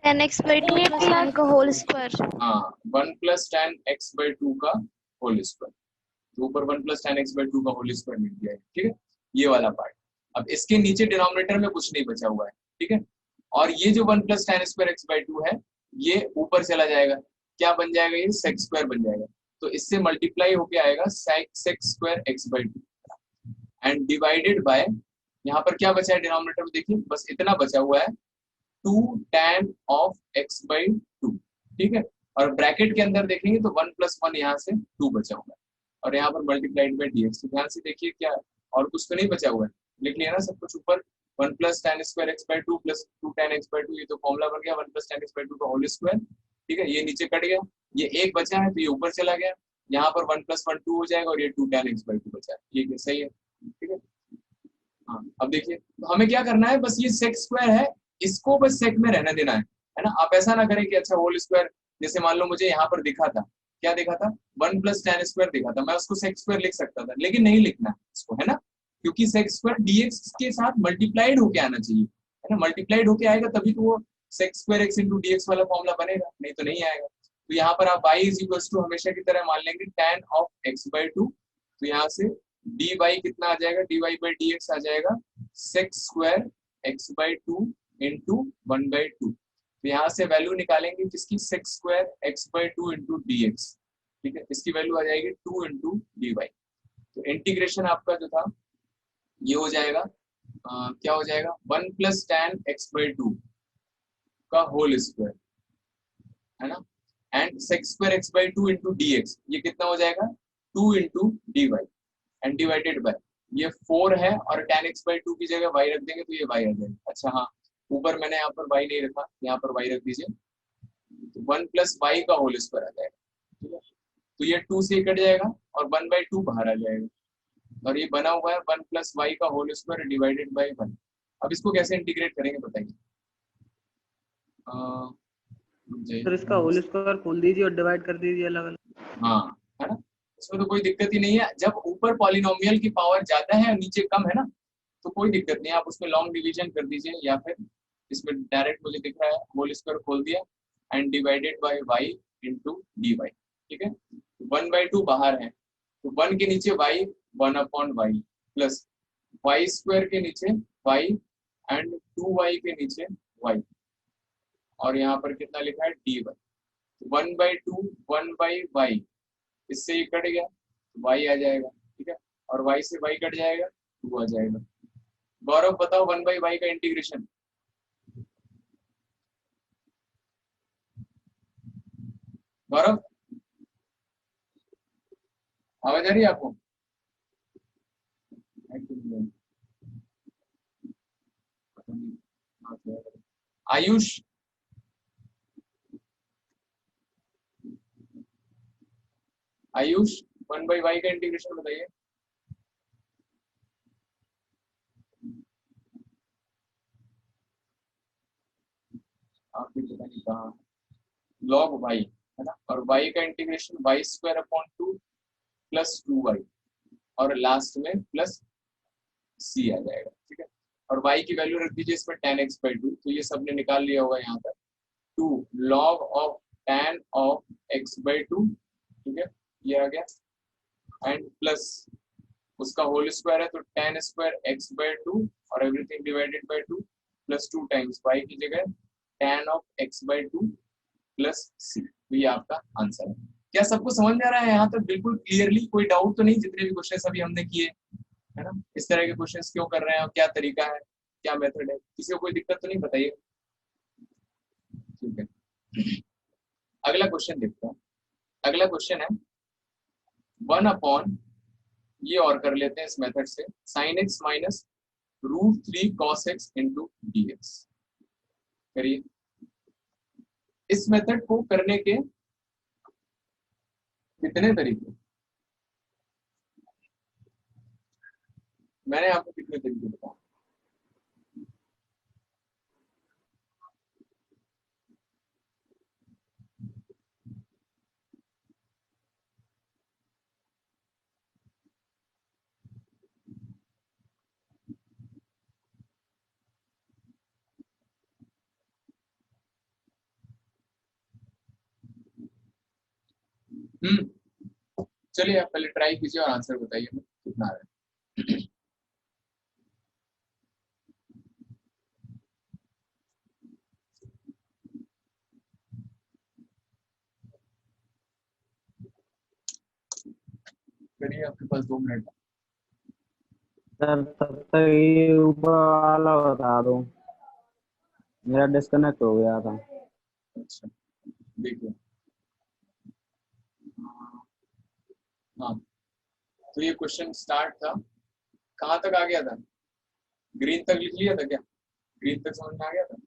tan x/2 प्लस tan का होल स्क्वायर। हाँ 1 प्लस tan x/2 का होल स्क्वायर, तो ऊपर 1 प्लस tan x/2 का होल स्क्वायर लिख दिया है। ठीक है, ये वाला पार्ट, अब इसके नीचे डिनोमिनेटर में कुछ नहीं बचा हुआ है, ठीक है। और ये जो 1 plus tan square x by to है ये ऊपर चला जाएगा, क्या बन जाएगा, ये सेक स्क्वायर बन जाएगा। तो इससे मल्टीप्लाई होके आएगा sec square x by two and divided by, यहाँ पर क्या बचा है डिनोमिनेटर में, देखिए बस इतना बचा हुआ है 2 tan of x by two, ठीक है। और ब्रैकेट के अंदर देखेंगे तो 1 प्लस 1 यहाँ से 2 बचा हुआ है और यहाँ पर मल्टीप्लाइड बाई dx। तो ध्यान से देखिए क्या और कुछ तो नहीं बचा हुआ है, लिख लिया ना सब कुछ ऊपर। 1 plus tan square x by two plus 2 tan x by to, ये तो फॉर्मूला बन गया 1 plus tan x by two का होल स्क्वायर, ठीक है। ये नीचे कट गया, ये एक बचा है तो ये ऊपर चला गया, यहाँ पर 1 प्लस 1 2 हो जाएगा और ये 2 tan x बाई टू बचा है, ये सही है, ठीक है। हाँ अब देखिए तो हमें क्या करना है, बस ये सेक स्क्वायर है इसको बस सेक में रहने देना है ना। आप ऐसा ना करें कि अच्छा होल स्क्वायर, जैसे मान लो मुझे यहाँ पर दिखा था, क्या दिखा था, 1 प्लस tan स्क्वायर दिखा था, मैं उसको सेक स्क्वायर लिख सकता था, लेकिन नहीं लिखना है इसको, है ना, क्योंकि सेक स्क्वायर dx के साथ मल्टीप्लाइड होके आना चाहिए, है ना। मल्टीप्लाइड होके आएगा तभी तो वो sec square x into dx वाला फॉर्मूला बनेगा, नहीं तो नहीं आएगा। तो यहाँ पर आप y इज इक्वल टू हमेशा की तरह मान लेंगे tan of x by two, तो यहाँ से dy कितना आ जाएगा, dy बाई dx आ जाएगा sec square x by two into 1 by two. तो यहाँ से वैल्यू निकालेंगे किसकी, sec square x by two into dx, ठीक है। इसकी वैल्यू आ जाएगी 2 इंटू dy। तो इंटीग्रेशन आपका जो था ये हो जाएगा क्या हो जाएगा, 1 plus tan x by two का होल स्क्वायर, है ना, and sec square x by two into dx, ये कितना हो जाएगा 2 into dy and divided by, ये 4 है और tan x बाई टू की जगह y रख देंगे तो ये y आ जाएगा। अच्छा हाँ, ऊपर मैंने यहाँ पर y नहीं रखा, यहाँ पर y रख दीजिए, तो 1 प्लस y का होल स्क्वायर आ जाएगा, ठीक है। तो ये 2 से कट जाएगा और 1 बाई टू बाहर आ जाएगा और ये बना हुआ है 1 प्लस वाई का होल स्क्वायर डिवाइडेड बाई 1। अब इसको कैसे इंटीग्रेट करेंगे बताइए। सर इसका होल स्क्वायर खोल दीजिए और डिवाइड कर दीजिए अलग अलग। हाँ है ना, इसमें तो कोई दिक्कत ही नहीं है। जब ऊपर पॉलिनोमियल की पावर ज्यादा है और नीचे कम है ना तो कोई दिक्कत नहीं है, आप उसमें लॉन्ग डिवीजन कर दीजिए या फिर इसमें डायरेक्ट मुझे दिख रहा है होल स्क्वायर खोल दिया and divided by y into d y, ठीक है। 1 बाई टू बाहर है तो 1 के नीचे y 1 upon y plus y square के नीचे y एंड 2y के नीचे y और यहाँ पर कितना लिखा है dy। 1 by two 1 by y, इससे ये कट गया y आ जाएगा, ठीक है, और y से y कट जाएगा 2 आ जाएगा। गौरव बताओ 1 बाई वाई का इंटीग्रेशन। गौरव आवाज आ रही है आपको? आयुष आयुष 1 बाई वाई का इंटीग्रेशन बताइए। आपकी पता नहीं कहाँ, लॉग वाई है ना, और वाई का integration y square upon 2 plus 2y और लास्ट में प्लस c आ जाएगा, ठीक है। और y की वैल्यू रख दीजिए इसमें tan x बाई टू, तो ये सबने निकाल लिया होगा यहाँ तक 2 log of tan of x by two, ठीक है, ये आ गया एंड प्लस उसका होल स्क्वायर है तो tan square x by two और everything divided by 2 plus 2 times y की जगह tan of x by two plus c। तो ये आपका आंसर है। क्या सबको समझ में आ रहा है यहाँ तक बिल्कुल क्लियरली? कोई डाउट तो नहीं? जितने भी क्वेश्चन अभी हमने किए है ना, इस तरह के क्वेश्चंस क्यों कर रहे हैं और क्या तरीका है, क्या मेथड है, किसी को कोई दिक्कत तो नहीं? बताइए। ठीक है, अगला क्वेश्चन देखते हैं। अगला क्वेश्चन है 1 अपॉन, ये और कर लेते हैं इस मेथड से, sin x minus √3 cos x into dx। करिए। इस मेथड को करने के कितने तरीके, मैंने आपको कितने तरीके बताया? चलिए आप पहले ट्राई कीजिए और आंसर बताइए कितना आ रहा है। चलिए आपके पास 2 मिनट है। सर तब तक ये ऊपर वाला बता दो, मेरा डिस्कनेक्ट हो गया था। अच्छा देखिए, हाँ तो ये क्वेश्चन स्टार्ट था, कहाँ तक आ गया था? ग्रीन तक लिख लिया था क्या? ग्रीन तक समझ में आ गया था?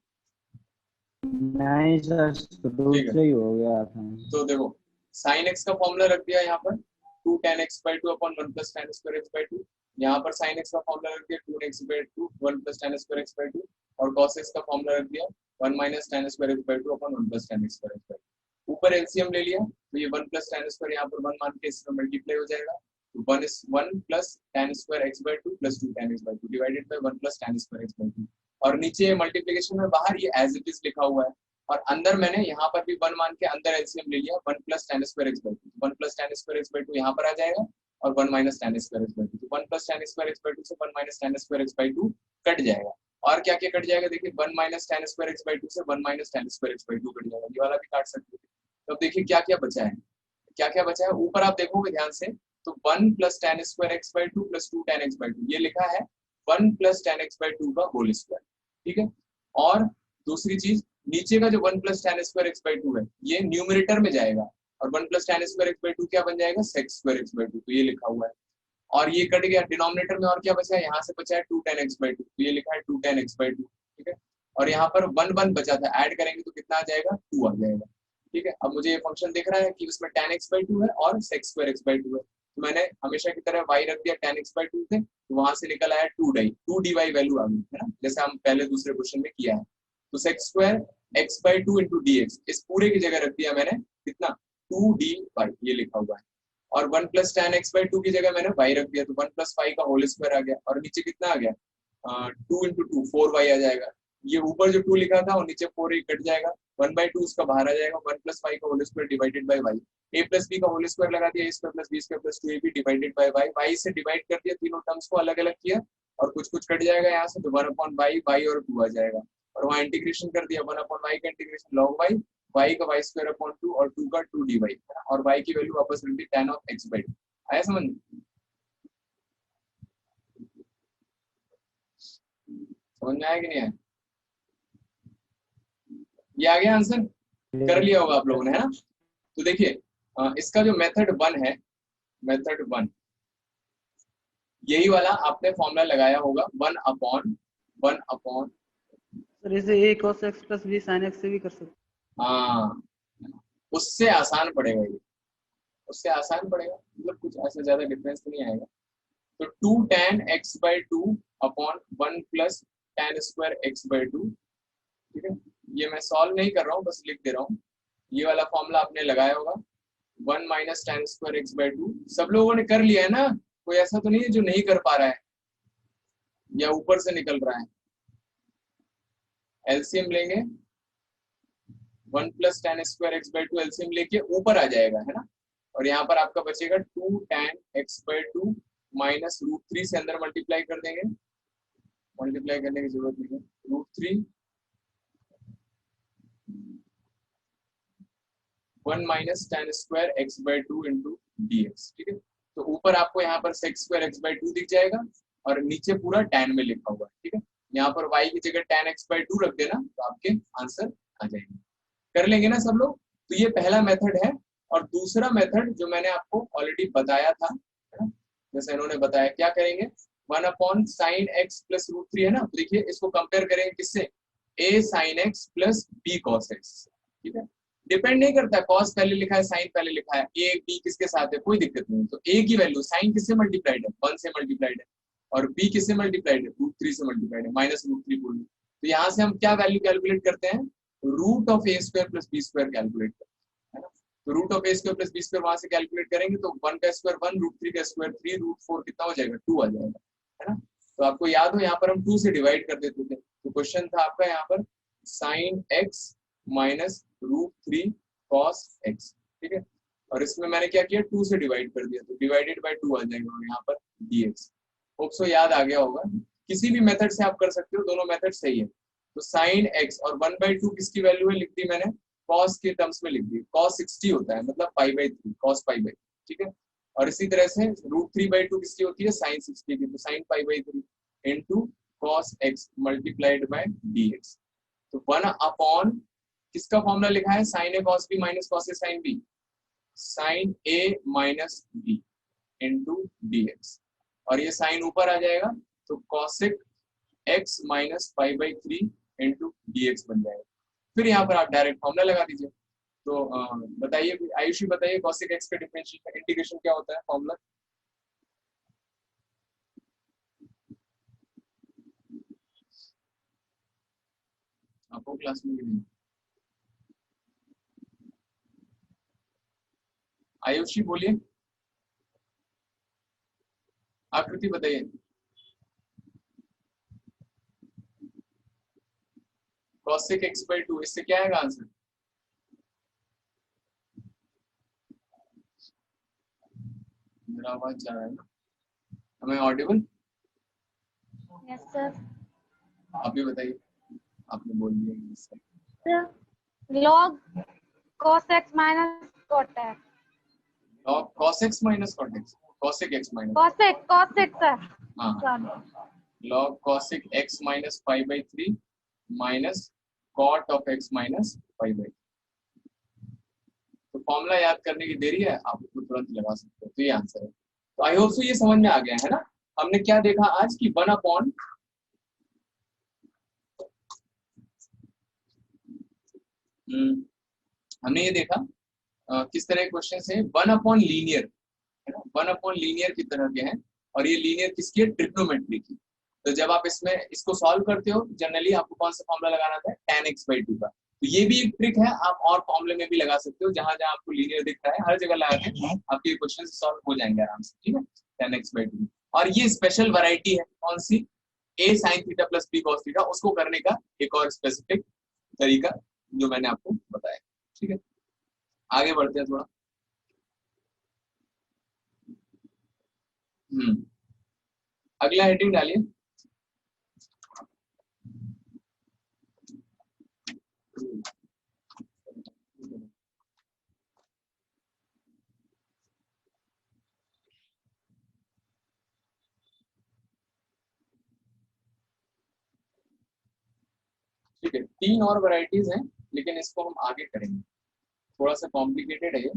नहीं सर, शुरू ठीक है। से ही हो गया था। तो देखो साइन एक्स का फॉर्मूला रख दिया यहाँ पर 2 tan x by 2 upon 1 plus tan square x by 2। यहाँ पर साइन एक्स का फॉर्मूला रख दिया 2 x by 2 1 plus tan square x by 2, और cos x का फॉर्मूला रख दिया 1 minus tan square x by 2 upon 1 plus tan square x by 2। ऊपर एलसीएम ले लिया तो ये 1 plus tan square यहाँ पर 1 मान के इसमें मल्टीप्लाई हो जाएगा, तो 1 plus tan square x by 2 plus 2 tan x by 2 divided by 1 plus tan square x by 2। और नीचे मल्टीप्लिकेशन में बाहर ये एज इट इज लिखा हुआ है, और अंदर मैंने यहाँ पर भी 1 मान के अंदर एलसीएम ले लिया 1 plus tan square x by 2, 1 plus tan square x by 2 यहाँ पर आ जाएगा, और 1 minus tan square x by 2, तो 1 plus tan square x by 2 से 1 minus tan square x by 2 cut जाएगा। और क्या क्या कट जाएगा? देखिए 1 minus tan square x by 2 से 1 minus tan square x by 2 cut जाएगा, ये वाला भी काट सकते हैं। तो अब देखिए क्या क्या बचा है, क्या क्या बचा है। ऊपर आप देखोगे ध्यान से तो 1 plus tan square x by 2 plus 2 tan x by 2 ये लिखा है 1 plus tan x by 2 का होल स्क्वायर, ठीक है। और दूसरी चीज नीचे का जो 1 plus tan square x by 2 है ये न्यूमरेटर में जाएगा, और 1 plus tan square x by 2 क्या बन जाएगा? sec square x by 2, तो ये लिखा हुआ है। और ये कट गया डिनोमिनेटर में, और क्या बचा है? यहाँ से बचा है 2 tan x by 2, तो ये लिखा है 2 tan x by 2, ठीक है। और यहाँ पर 1 बचा था, ऐड करेंगे तो कितना आ जाएगा? 2 आ जाएगा, ठीक है। अब मुझे ये फंक्शन दिख रहा है कि उसमें tan x by 2 है और sec square x by 2 है, तो मैंने हमेशा की तरह y रख दिया tan x by 2 थे, तो वहां से निकल आया 2 dy वैल्यू आ गई है ना, जैसे हम पहले दूसरे क्वेश्चन में किया है। तो sec square x by 2 into dx इस पूरे की जगह रख दिया मैंने कितना? 2 dy ये लिखा हुआ है, और 1 plus tan x by 2 की जगह मैंने y रख दिया, तो 1 plus y का होल स्क्वायर आ गया, और नीचे कितना आ गया? 2 into 2 4y आ जाएगा। ये ऊपर जो 2 लिखा था और नीचे 4 ही कट जाएगा, 1/2 उसका बाहर आ जाएगा, 1 plus y का whole square divided by y, a plus b का होल स्क्वायर लगा दिया, a square plus b square plus 2ab divided by y, y से डिवाइड कर दिया, तीनों टर्म्स को अलग अलग किया, और कुछ कुछ कट जाएगा यहाँ से, तो 1/y y और 2 आ जाएगा, और वहाँ इंटीग्रेशन कर दिया 1/y का इंटीग्रेशन log y का y स्क्वायर अपॉन 2 और 2 का 2 dy, और y की वैल्यू वापस रख दी tan of x by 2। आया समझ में? समझ में आया कि नहीं आया? ये आ गया आंसर, कर लिया होगा आप लोगों ने, है ना। तो देखिए इसका जो मेथड 1 है, मेथड 1 यही वाला आपने फॉर्मूला लगाया होगा 1 अपॉन सर इसे a cos x plus b sin x से भी कर सकते। हाँ उससे आसान पड़ेगा, ये उससे आसान पड़ेगा, मतलब कुछ ऐसा ज्यादा डिफरेंस तो नहीं आएगा। तो 2 tan x by 2 upon 1 plus tan square x by 2, ठीक है। ये मैं सॉल्व नहीं कर रहा हूँ, बस लिख दे रहा हूँ। ये वाला फॉर्मूला आपने लगाया होगा 1 minus tan square x by 2, सब लोगों ने कर लिया है ना, कोई ऐसा तो नहीं है जो नहीं कर पा रहा है या ऊपर से निकल रहा है। एलसीएम लेंगे 1 plus tan square x by 2 LCM लेके ऊपर आ जाएगा, है ना, और यहाँ पर आपका बचेगा 2 tan x by 2 माइनस √3 से अंदर मल्टीप्लाई कर देंगे, मल्टीप्लाई करने की जरूरत नहीं है, √3 1 minus tan square x by 2 into dx, ठीक है। तो ऊपर आपको यहाँ पर sec square x by 2 दिख जाएगा, और नीचे पूरा tan में लिखा हुआ है, ठीक है। यहाँ पर y की जगह tan x by 2 रख देना, तो आपके आंसर आ जाएंगे। कर लेंगे ना सब लोग? तो ये पहला मेथड है, और दूसरा मेथड जो मैंने आपको ऑलरेडी बताया था, है ना, जैसे इन्होंने बताया, क्या करेंगे 1 अपॉन साइन x प्लस √3 है ना, तो देखिए इसको कंपेयर करेंगे किससे? a sin x plus b cos x, ठीक है। डिपेंड नहीं करता, cos पहले लिखा है साइन पहले लिखा है, a b किसके साथ है कोई दिक्कत नहीं। तो a की वैल्यू साइन किससे मल्टीप्लाइड है? 1 से मल्टीप्लाइड है, और b किससे मल्टीप्लाइड है? √3 से मल्टीप्लाइड है, माइनस √3 बोल। तो यहाँ से हम क्या वैल्यू कैलकुलेट करते हैं? Root of a square plus b square calculate करते हैं, है ना। तो root of a square plus b square वहां से कैलकुलेट करेंगे, तो 1 का स्क्वायर 1, √3 का स्क्वायर 3, √4 कितना हो जाएगा? 2 आ जाएगा, है ना। तो आपको याद हो यहाँ पर हम 2 से डिवाइड कर देते थे, तो क्वेश्चन था आपका यहाँ पर sine x minus √3 cos x, ठीक है। और इसमें मैंने क्या किया? 2 से डिवाइड कर दिया, तो डिवाइडेड बाय 2 आ जाएगा, और यहाँ पर dx। होप सो याद आ गया होगा। किसी भी मेथड से आप कर सकते हो, दोनों मेथड सही है। तो साइन x और 1/2 किसकी वैल्यू है लिख दी मैंने, cos के टर्म्स में लिख दी, cos 60 होता है, मतलब π/3 cos π/3, ठीक है। और इसी तरह से √3/2 किसकी होती है, sin 60 की, तो sin π/3 into cos x multiplied by dx। तो 1 किसका फॉर्मूला लिखा है, sin a cos b minus cos a sin b, sin a minus b into dx, और ये साइन ऊपर आ जाएगा तो cosec x minus π/3 into dx बन जाएगा। फिर यहाँ पर आप डायरेक्ट फॉर्मूला लगा दीजिए। तो बताइए आयुषी, बताइए cosec x का डिफरेंशियल इंटीग्रेशन क्या होता है, फॉर्मूला? आपको क्लास में नहीं, आयुषी बोलिए, आकृति बताइए। cosec x/2, इससे क्या आएगा आंसर? मेरा आवाज जा रहा है ना, हमें ऑडिबल? Yes sir. आप भी बताइए, आपने बोल दिया। log cos x minus cot x। log cos x minus cot x, cosec x minus, cosec sir. हाँ, log cosec x minus π/3 minus cot of x minus π/3। तो फॉर्मूला याद करने की देरी है, आप उसको तुरंत लगा सकते हो। तो ये आंसर है। तो आई होप सो ये समझ में आ गया है ना। हमने क्या देखा आज की 1 हमने ये देखा किस तरह के क्वेश्चन है, 1 लीनियर है ना, 1 लीनियर की तरह के हैं, और ये लीनियर किसकी है, ट्रिग्नोमेट्री की। तो जब आप इसमें इसको सॉल्व करते हो जनरली आपको कौन सा फॉर्मूला लगाना था, tan x/2 का। तो ये भी एक ट्रिक है, आप और फॉर्मूले में भी लगा सकते हो, जहां जहां आपको लीनियर दिख रहा है हर जगह लगा के आपके क्वेश्चन सॉल्व हो जाएंगे आराम से, ठीक है, tan x/2। और ये स्पेशल वैरायटी है कौन सी, a sin theta plus b cos theta, उसको करने का एक और स्पेसिफिक तरीका जो मैंने आपको बताया, ठीक है। आगे बढ़ते हैं थोड़ा। अगला हेडिंग डालिए। ठीक है, 3 और वैरायटीज हैं, लेकिन इसको हम आगे करेंगे, थोड़ा सा कॉम्प्लिकेटेड है ये।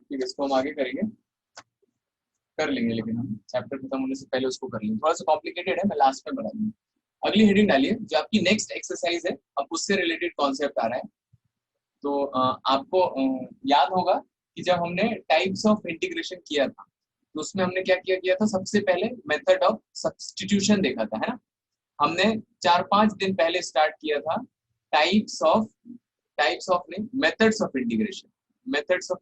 ठीक है, इसको हम आगे करेंगे, कर लेंगे, लेकिन हम चैप्टर खत्म होने से पहले उसको कर लेंगे, थोड़ा सा कॉम्प्लिकेटेड है, मैं लास्ट में बता दूंगा। अगली हेडिंग डालिए, जो आपकी नेक्स्ट एक्सरसाइज है, अब उससे रिलेटेड कॉन्सेप्ट आ रहा है। तो आपको याद होगा कि जब हमने टाइप्स ऑफ इंटीग्रेशन किया था, तो उसमें हमने क्या किया था, सबसे पहले मेथड ऑफ सब्स्टिट्यूशन देखा था, है ना। हमने 4-5 दिन पहले स्टार्ट किया था टाइप्स ऑफ नहीं, methods of integration. Methods of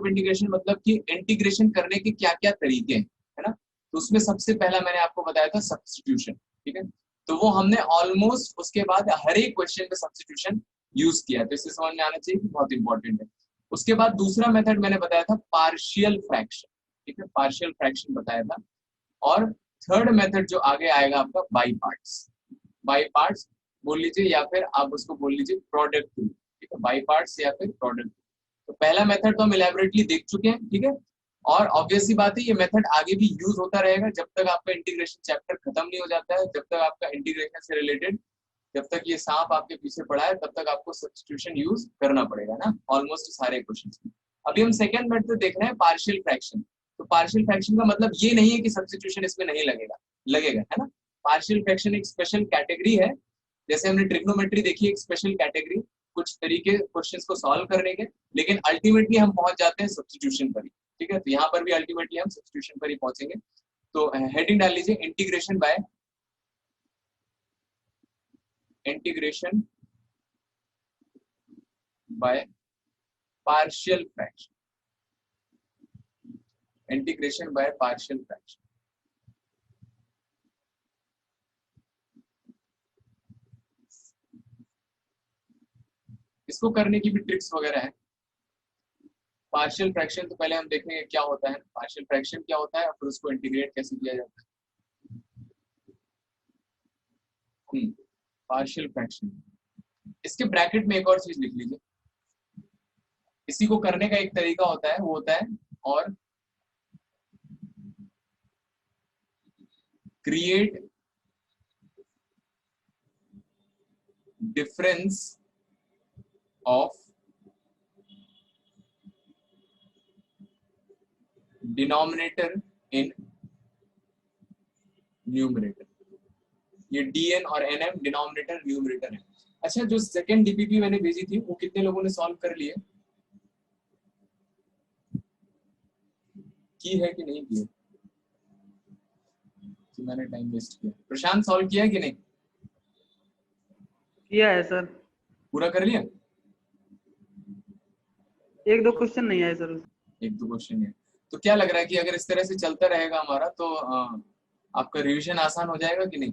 integration मतलब कि इंटीग्रेशन करने के क्या क्या तरीके हैं, है ना। तो उसमें सबसे पहला मैंने आपको बताया था सब्स्टिट्यूशन, ठीक है। तो वो हमने ऑलमोस्ट उसके बाद हर एक क्वेश्चन में सब्स्टिट्यूशन यूज किया, तो इससे समझ में आना चाहिए कि बहुत इंपॉर्टेंट है। उसके बाद दूसरा मेथड मैंने बताया था पार्शियल फ्रैक्शन, ठीक है, पार्शियल फ्रैक्शन बताया था। और थर्ड मेथड जो आगे आएगा आपका बाई पार्ट्स बोल लीजिए, या फिर आप उसको बोल लीजिए प्रोडक्ट, ठीक है, बाई पार्ट्स या फिर प्रोडक्ट। तो पहला मेथड तो हम इलैबोरेटली देख चुके हैं, ठीक है। और ऑब्वियस सी बात है, ये मेथड आगे भी यूज होता रहेगा जब तक आपका इंटीग्रेशन चैप्टर खत्म नहीं हो जाता है, जब तक आपका इंटीग्रेशन से रिलेटेड, जब तक ये सांप आपके पीछे पड़ा है, तब तक आपको सब्स्टिट्यूशन यूज करना पड़ेगा ना, ऑलमोस्ट सारे क्वेश्चंस में। अभी हम सेकंड मेथड देख रहे हैं, पार्शियल फ्रैक्शन। तो पार्शियल फ्रैक्शन का मतलब ये नहीं है कि सब्स्टिट्यूशन इसमें नहीं लगेगा, है ना। पार्शियल फ्रैक्शन एक स्पेशल कैटेगरी है, जैसे हमने ट्रिग्नोमेट्री देखी, एक स्पेशल कैटेगरी, कुछ तरीके क्वेश्चंस को सॉल्व करने के, लेकिन अल्टीमेटली हम पहुंच जाते हैं सब्स्टिट्यूशन पर ही, ठीक है। तो यहाँ पर भी अल्टीमेटली हम सब्स्टिट्यूशन पर ही पहुंचेंगे। तो हेडिंग डाल लीजिए, integration by partial fraction, integration by partial fraction. इसको करने की भी ट्रिक्स वगैरह है। पार्शियल फ्रैक्शन तो पहले हम देखेंगे क्या होता है, पार्शियल फ्रैक्शन क्या होता है, और फिर उसको इंटीग्रेट कैसे किया जाता है। Partial fraction. इसके ब्रैकेट में एक और चीज लिख लीजिए। इसी को करने का एक तरीका होता है, वो होता है और create difference of denominator in numerator. ये dn और nm डिनोमिनेटर न्यूमरेटर है। अच्छा, जो सेकंड डीपीपी मैंने भेजी थी वो कितने लोगों ने सॉल्व कर लिए? की है कि नहीं की है? कि मैंने टाइम वेस्ट किया? प्रशांत सॉल्व किया है कि नहीं? किया है सर। पूरा कर लिया? एक दो क्वेश्चन नहीं आए सर। एक दो क्वेश्चन है। तो क्या लग रहा है कि अगर इस तरह से चलता रहेगा हमारा तो आपका रिवीजन आसान हो जाएगा कि नहीं?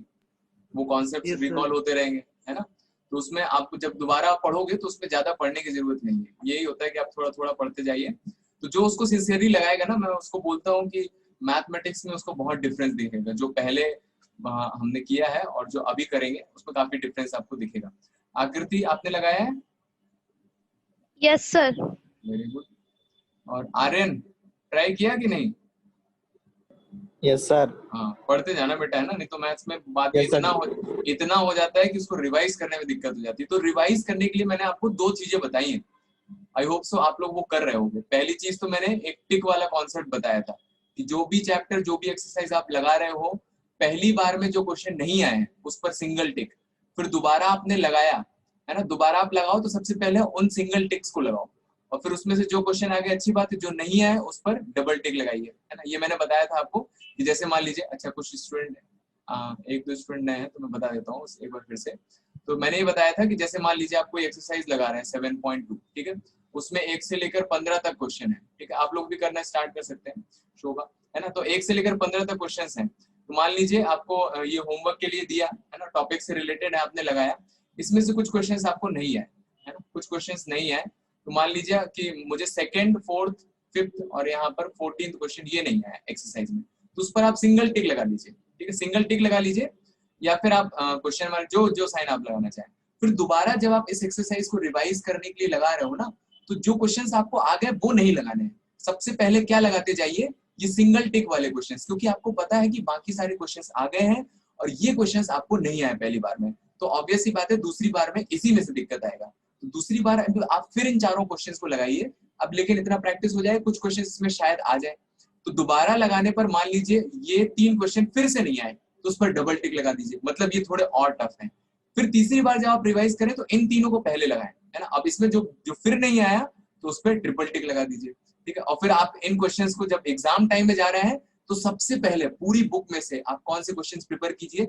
वो कॉन्सेप्ट्स Yes, रिकॉल sir. होते रहेंगे, है ना? तो उसमें आपको जब दोबारा पढ़ोगे तो उसमें ज्यादा पढ़ने की जरूरत नहीं है। यही होता है कि आप थोड़ा थोड़ा पढ़ते जाइए। तो जो उसको सिंसियरली लगाएगा ना, मैं उसको बोलता हूँ कि मैथमेटिक्स में उसको बहुत डिफरेंस दिखेगा। जो पहले हमने किया है और जो अभी करेंगे उसमें काफी डिफरेंस आपको दिखेगा। आकृति आपने लगाया है? Yes sir. Very good. और आर्यन ट्राई किया कि नहीं? Yes sir. हाँ, पढ़ते जाना बेटा, है ना? नहीं तो मैथ्स में बात Yes, sir. इतना हो जाता है कि उसको रिवाइज करने में दिक्कत हो जाती है। तो रिवाइज करने के लिए मैंने आपको दो चीजें बताई हैं। आई होप सो आप लोग वो कर रहे होंगे। पहली चीज तो मैंने एक टिक वाला कॉन्सेप्ट बताया था कि जो भी चैप्टर, जो भी एक्सरसाइज आप लगा रहे हो, पहली बार में जो क्वेश्चन नहीं आए उस पर सिंगल टिक। फिर दोबारा आपने लगाया, है ना? दोबारा आप लगाओ तो सबसे पहले उन सिंगल टिक्स को लगाओ और फिर उसमें से जो क्वेश्चन आ गए अच्छी बात है, जो नहीं आए उस पर डबल टिक लगाइए, है ना? ये मैंने बताया था आपको कि जैसे मान लीजिए, अच्छा कुछ स्टूडेंट एक दो स्टूडेंट नए हैं तो मैं बता देता हूँ एक बार फिर से। तो मैंने ये बताया था कि जैसे मान लीजिए आप कोई एक्सरसाइज लगा रहे हैं 7.2, ठीक है? उसमें 1 से लेकर 15 तक क्वेश्चन है, ठीक है? आप लोग भी करना स्टार्ट कर सकते हैं, शोभा, है ना? तो 1 से लेकर 15 तक क्वेश्चन है। तो मान लीजिए आपको ये होमवर्क के लिए दिया, है ना? टॉपिक से रिलेटेड है, आपने लगाया। इसमें से कुछ क्वेश्चन आपको नहीं आए, है ना? कुछ क्वेश्चन नहीं आए तो मान लीजिए कि मुझे सेकंड, फोर्थ, फिफ्थ और यहाँ पर 14th क्वेश्चन ये नहीं आया एक्सरसाइज में, तो उस पर आप सिंगल टिक लगा लीजिए, ठीक है? सिंगल टिक लगा लीजिए या फिर आप क्वेश्चन मार्क, जो जो साइन आप लगाना चाहें। फिर दोबारा जब आप इस एक्सरसाइज को रिवाइज करने के लिए लगा रहे हो ना, तो जो क्वेश्चंस आपको आ गए वो नहीं लगाने हैं। सबसे पहले क्या लगाते जाइए? ये सिंगल टिक वाले क्वेश्चंस, क्योंकि आपको पता है कि बाकी सारे क्वेश्चंस आ गए हैं और ये क्वेश्चंस आपको नहीं आए पहली बार में, तो ऑब्वियस सी बात है दूसरी बार में इसी में से दिक्कत आएगा। तो दूसरी बार आप फिर इन चारों क्वेश्चंस को लगाइए। अब लेकिन इतना प्रैक्टिस हो जाए, कुछ क्वेश्चंस इसमें शायद आ जाए, तो दोबारा लगाने पर मान लीजिए ये 3 क्वेश्चन फिर से नहीं आए तो उस पर डबल टिक लगा दीजिए, मतलब ये थोड़े और टफ हैं। फिर तीसरी बार जब आप रिवाइज करें तो इन तीनों को पहले लगाएं, है ना? अब इसमें जो जो फिर नहीं आया तो उस पर ट्रिपल टिक लगा दीजिए, ठीक है? और फिर आप इन क्वेश्चंस को जब एग्जाम टाइम में जा रहे हैं तो सबसे पहले पूरी बुक में से आप कौन से क्वेश्चंस प्रिपेयर कीजिए?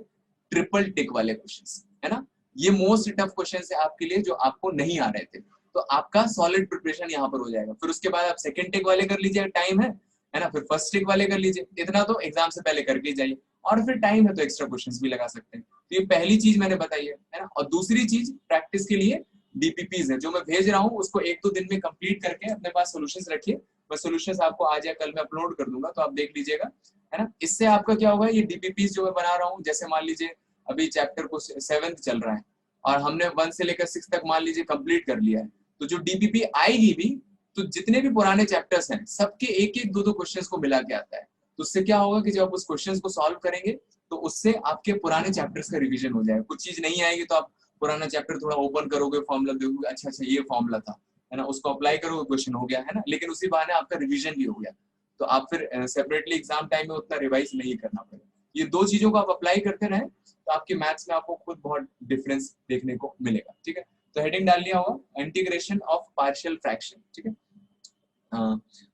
ट्रिपल टिक वाले क्वेश्चंस, है ना? ये मोस्ट टफ क्वेश्चंस है आपके लिए जो आपको नहीं आ रहे थे, तो आपका सॉलिड प्रिपरेशन यहाँ पर हो जाएगा। फिर उसके बाद आप सेकंड टिक वाले कर लीजिए, टाइम है ना? फिर फर्स्ट टिक वाले कर लीजिए, इतना तो एग्जाम से पहले करके जाइए, और फिर टाइम है तो एक्स्ट्रा क्वेश्चंस भी लगा सकते हैं। तो ये पहली चीज मैंने बताई है ना? और दूसरी चीज प्रैक्टिस के लिए डीपीपीज है जो मैं भेज रहा हूँ, उसको 1-2 दिन में कंप्लीट करके अपने पास सॉल्यूशंस रखिए। मैं सॉल्यूशंस आपको आज या कल में अपलोड कर दूंगा, तो आप देख लीजिएगा, है ना? इससे आपका क्या होगा, ये डीपीपीज जो मैं बना रहा हूँ, जैसे मान लीजिए अभी चैप्टर को 7th चल रहा है और हमने 1 से लेकर 6 तक मान लीजिए कंप्लीट कर लिया है, तो जो डीपीपी आएगी भी, तो जितने भी पुराने चैप्टर्स हैं सबके 1-1, 2-2 क्वेश्चंस को मिला के आता है। तो उससे क्या होगा कि जब आप उस क्वेश्चंस को सॉल्व करेंगे तो उससे आपके पुराने चैप्टर्स का रिवीजन हो जाएगा। कुछ चीज नहीं आएगी तो आप पुराना चैप्टर थोड़ा ओपन करोगे, फॉर्मूला देखोगे, अच्छा अच्छा ये फॉर्मूला था, है ना? उसको अप्लाई करोगे, क्वेश्चन हो गया, है ना? लेकिन उसी बहाने आपका रिवीजन भी हो गया, तो आप फिर सेपरेटली एग्जाम टाइम में उतना रिवाइज नहीं करना पड़ेगा। ये 2 चीजों को आप अप्लाई करते रहे तो आपके मैथ्स में आपको खुद बहुत डिफरेंस देखने को मिलेगा, ठीक है? तो हेडिंग डाल लिया होगा, इंटीग्रेशन ऑफ पार्शियल फ्रैक्शन, ठीक है?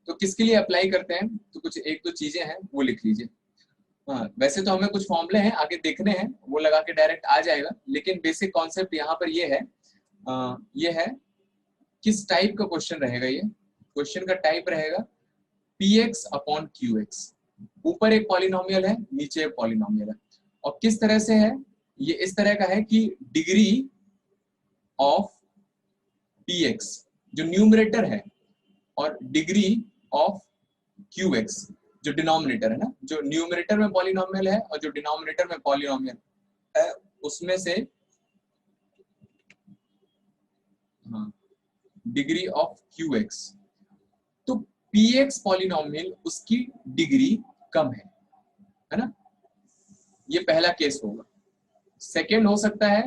तो किसके लिए अप्लाई करते हैं, तो कुछ 1-2 चीजें हैं वो लिख लीजिए। हाँ, वैसे तो हमें कुछ फॉर्मूले हैं आगे देखने हैं, वो लगा के डायरेक्ट आ जाएगा, लेकिन बेसिक कॉन्सेप्ट यहाँ पर ये है किस टाइप का क्वेश्चन रहेगा। ये क्वेश्चन का टाइप रहेगा px अपॉन qx। ऊपर एक पॉलिनोमियल है, नीचे एक पॉलिनोमियल है, और किस तरह से है ये? इस तरह का है कि डिग्री ऑफ px जो न्यूमरेटर है और डिग्री ऑफ qx जो डिनोमिनेटर है ना, जो न्यूमरेटर में पॉलिनोमियल है और जो डिनोमिनेटर में पॉलिनोमियल है, उसमें से हाँ, डिग्री ऑफ QX, तो PX पॉलिनोमियल उसकी डिग्री कम है ना, ये पहला केस होगा। सेकेंड हो सकता है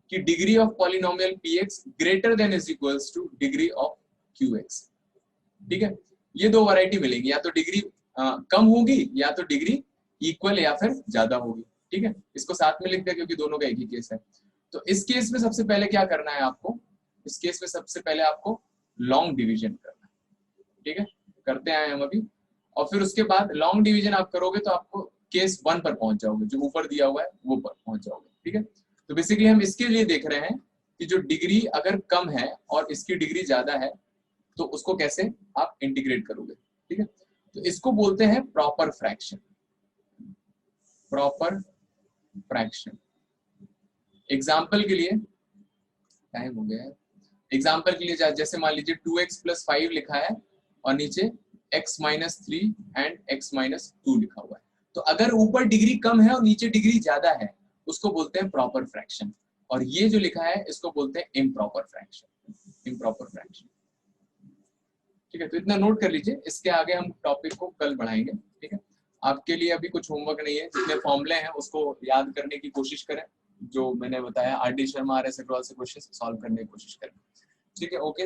कि degree of polynomial PX greater than is equals two degree of QX। ठीक है, ये दो वैरायटी मिलेंगी, या तो डिग्री कम होगी या तो डिग्री इक्वल या फिर ज्यादा होगी। ठीक है, इसको साथ में लिख दे क्योंकि दोनों का एक ही केस है। तो इस केस में सबसे पहले क्या करना है आपको, इस केस में सबसे पहले आपको लॉन्ग डिवीजन करना है। ठीक है, करते आए हम अभी, और फिर उसके बाद लॉन्ग डिवीजन आप करोगे तो आपको केस 1 पर पहुंच जाओगे, जो ऊपर दिया हुआ है वो पर पहुंच जाओगे। ठीक है, तो बेसिकली हम इसके लिए देख रहे हैं कि जो डिग्री अगर कम है और इसकी डिग्री ज्यादा है तो उसको कैसे आप इंटीग्रेट करोगे। ठीक है, तो इसको बोलते हैं proper fraction. Proper fraction, example के लिए टाइम हो गया है, एग्जाम्पल के लिए जैसे मान लीजिए 2x + 5 लिखा है और नीचे x - 3 एंड x - 2 लिखा हुआ है, तो अगर ऊपर डिग्री कम है और नीचे डिग्री ज्यादा है उसको बोलते हैं प्रॉपर फ्रैक्शन, और ये जो लिखा है इसको बोलते हैं इम्प्रॉपर फ्रैक्शन। इम्प्रॉपर फ्रैक्शन, ठीक है, तो इतना नोट कर लीजिए, इसके आगे हम टॉपिक को कल बढ़ाएंगे। ठीक है, आपके लिए अभी कुछ होमवर्क नहीं है, जितने फॉर्मूले हैं उसको याद करने की कोशिश करें, जो मैंने बताया RD शर्मा RS अग्रवाल से क्वेश्चन सॉल्व करने की कोशिश करें। ठीक है, ओके।